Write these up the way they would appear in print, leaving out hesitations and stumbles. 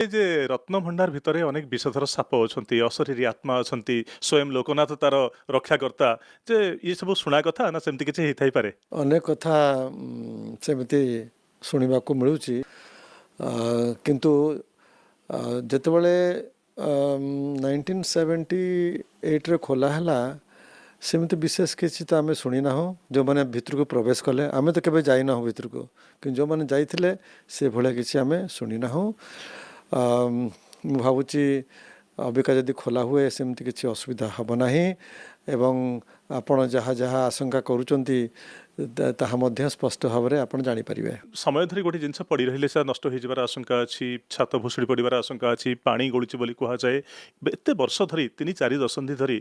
जे रत्न भंडार भितर अनेक विषधर साप अछंती अशरीरी आत्मा अछंती स्वयं लोकनाथ तार रक्षाकर्ता जे ये सब शुणा कथा ना सेमती किछि हेथाई पारे। अनेक कथा सेମିତି ଶୁଣିବାକୁ ମିଳୁଛି କିନ୍ତୁ ଯେତେବେଳେ 1978ରେ ଖୋଲା ହେଲା ସେମିତି ବିଶେଷ କିଛି ତ ଆମେ ଶୁଣିନାହୁଁ। ଯେଉଁମାନେ ଭିତରକୁ ପ୍ରବେଶ କଲେ ଆମେ ତ କେବେ ଯାଇନାହୁଁ ଭିତରକୁ, କିନ୍ତୁ ଯେଉଁମାନେ ଯାଇଥିଲେ ସେଭଳିଆ କିଛି ଆମେ ଶୁଣିନାହୁଁ। ମୁଁ ଭାବୁଛି ଅବିକା ଯଦି ଖୋଲା ହୁଏ ସେମିତି କିଛି ଅସୁବିଧା ହେବ ନାହିଁ ଏବଂ ଆପଣ ଯାହା ଯାହା ଆଶଙ୍କା କରୁଛନ୍ତି ତାହା ମଧ୍ୟ ସ୍ପଷ୍ଟ ଭାବରେ ଆପଣ ଜାଣିପାରିବେ। समय धरी गोटे जिनस पड़ी रहिले से नष्ट हो जबार आशंका अछि, छात भुसुड़ी पड़िबार आशंका अछि, पानी गळुची बोली कुहा जाए। एते वर्ष धरी 3-4 दशंधि धरी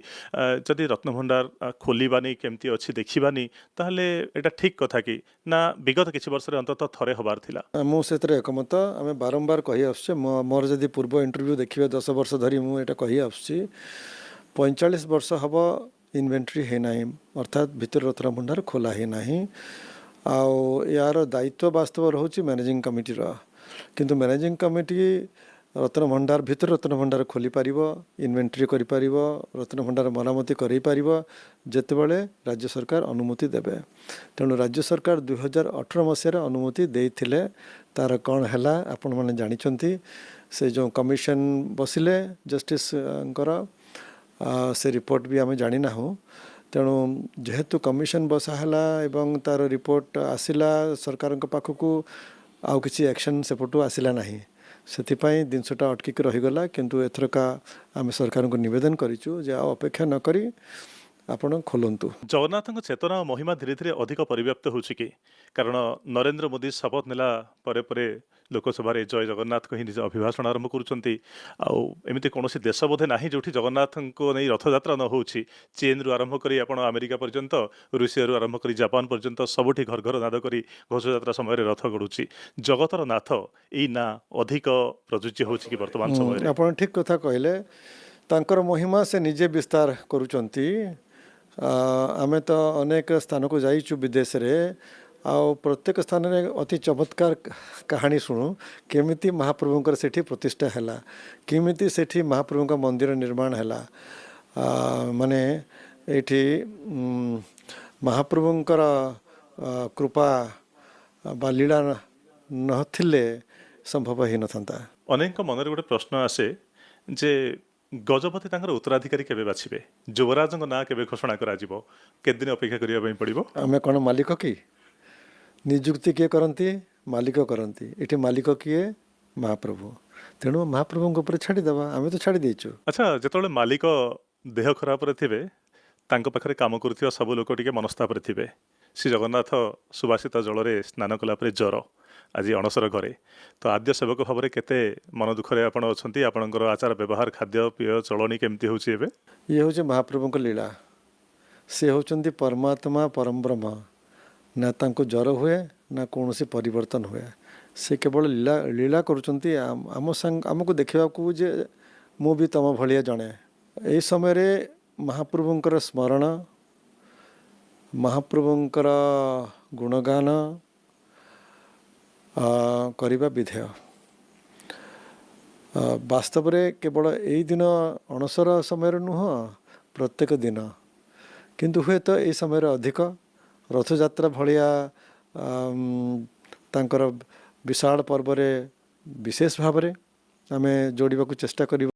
जदि रत्न भंडार खोलिबानी केमती अछि देखिबानी ताहले एटा ठीक कथा कि ना विगत किछि वर्ष रे अंततः थरे हबार थिला। ମୁଁ ସେଥିରେ ଏକମତ। ଆମେ ବାରମ୍ବାର କହି ଆସୁଛେ, ମୋର ଯଦି ପୂର୍ବ ଇଣ୍ଟରଭ୍ୟୁ ଦେଖିବେ 10 ବର୍ଷ ଧରି ମୁଁ ଏଇଟା କହି ଆସୁଛି। 45 ବର୍ଷ ହେବ ଇନଭେଣ୍ଟରି ହେଇନାହିଁ, ଅର୍ଥାତ୍ ଭିତର ରତ୍ନ ଭଣ୍ଡାର ଖୋଲା ହେଇନାହିଁ। ଆଉ ୟାର ଦାୟିତ୍ୱ ବାସ୍ତବ ରହୁଛି ମ୍ୟାନେଜିଂ କମିଟିର, କିନ୍ତୁ ମ୍ୟାନେଜିଂ କମିଟି ରତ୍ନ ଭଣ୍ଡାର ଭିତର ରତ୍ନ ଭଣ୍ଡାର ଖୋଲିପାରିବ, ଇନଭେଣ୍ଟରି କରିପାରିବ, ରତ୍ନ ଭଣ୍ଡାର ମରାମତି କରାଇପାରିବ ଯେତେବେଳେ ରାଜ୍ୟ ସରକାର ଅନୁମତି ଦେବେ। ତେଣୁ ରାଜ୍ୟ ସରକାର 2018 ମସିହାରେ ଅନୁମତି ଦେଇଥିଲେ। ତାର କ'ଣ ହେଲା ଆପଣମାନେ ଜାଣିଛନ୍ତି। ସେ ଯେଉଁ କମିଶନ ବସିଲେ ଜଷ୍ଟିସଙ୍କର ସେ ରିପୋର୍ଟ ବି ଆମେ ଜାଣିନାହୁଁ। ତେଣୁ ଯେହେତୁ କମିଶନ ବସା ହେଲା ଏବଂ ତାର ରିପୋର୍ଟ ଆସିଲା ସରକାରଙ୍କ ପାଖକୁ, ଆଉ କିଛି ଆକ୍ସନ୍ ସେପଟୁ ଆସିଲା ନାହିଁ। ସେଥିପାଇଁ ଜିନିଷଟା ଅଟକିକି ରହିଗଲା। କିନ୍ତୁ ଏଥରକା ଆମେ ସରକାରଙ୍କୁ ନିବେଦନ କରିଛୁ ଯେ ଆଉ ଅପେକ୍ଷା ନ କରି ଆପଣ ଖୋଲନ୍ତୁ। जगन्नाथ चेतना और महिमा धीरे धीरे अधिक परिव्याप्त होछि कि कारण नरेंद्र मोदी शपथ नेला परे परे लोकसभा जय जगन्नाथ कही निज अभिभाषण आरंभ करुँच। आमती कौन देश बोधे ना जो जगन्नाथ को नहीं रथयात्रा न हो चीन रु आरंभ कर अमेरिका पर्यंत, रूसिया रु आरंभ कर जापान पर्यंत सबुठी घर घर नाद कर घोषयात्रा समय रथ गड़ुची। जगतर नाथ यही ना अधिक प्रযোज्य हो वर्तमान समय। आप ठीक कथा कहले। तांकर महिमा से निजे विस्तार करुचंती। आमे तो अनेक स्थान को जाइचु विदेश रे, आउ प्रत्येक स्थान में अति चमत्कार कहानी शुणु केमिति महाप्रभुंकर सेठी प्रतिष्ठा हैला, केमिति सेठी महाप्रभुंका मंदिर निर्माण हैला। माने एठी महाप्रभुंकर कृपा बा लीला नथिले संभव ही नथंता। अनेक मन गोटे प्रश्न आसे जे गजपति तांकर उत्तराधिकारी केबे बाछिबे, युवराज ना केबे घोषणा करा जिवो, केते दिन अपेक्षा करिया पई पड़िबो। आमे कोन मालिक की नियुक्ति किए करती, मालिक करती। एठी मालिक किए महाप्रभु। तेणु महाप्रभु ऊपर छाड़ीदेवा, आमे तो छाड़ी देचु। अच्छा, जेतोले मालिक देह खराब रे थिबे तांको पाखरे काम करथिबा सब लोक टिके मनस्ताप रे थिबे। श्री जगन्नाथ सुवासित जल रे स्नान कला परे ज्वर आज अणसर घरे, तो आद्य सेवक भाव में केते मन दुखरे आपण अछंती। आपणकर आचार व्यवहार खाद्य पेय चलनी केमती होची एबे? ये होचे महाप्रभु को लीला। से होचंती परमात्मा परम ब्रह्म। ना तांको ज्वर हुए ना कौन सी परिवर्तन हुए। से केवल लीला लीला करुचंती आम संग आमको देखिबाकू जे मु भी तम भलिया जणे। एई समय रे महाप्रभुंकर स्मरण, महाप्रभुंकर गुणगान करिबा विधेय। वास्तव रे केवल एई दिन अणसर समय नुह, प्रत्येक दिन। किंतु हुए तो ये समय अधिक रथयात्रा भलिया तांकर विशाल पर्व रे विशेष भाव में आमे जोड़िबा को चेष्टा करिबा।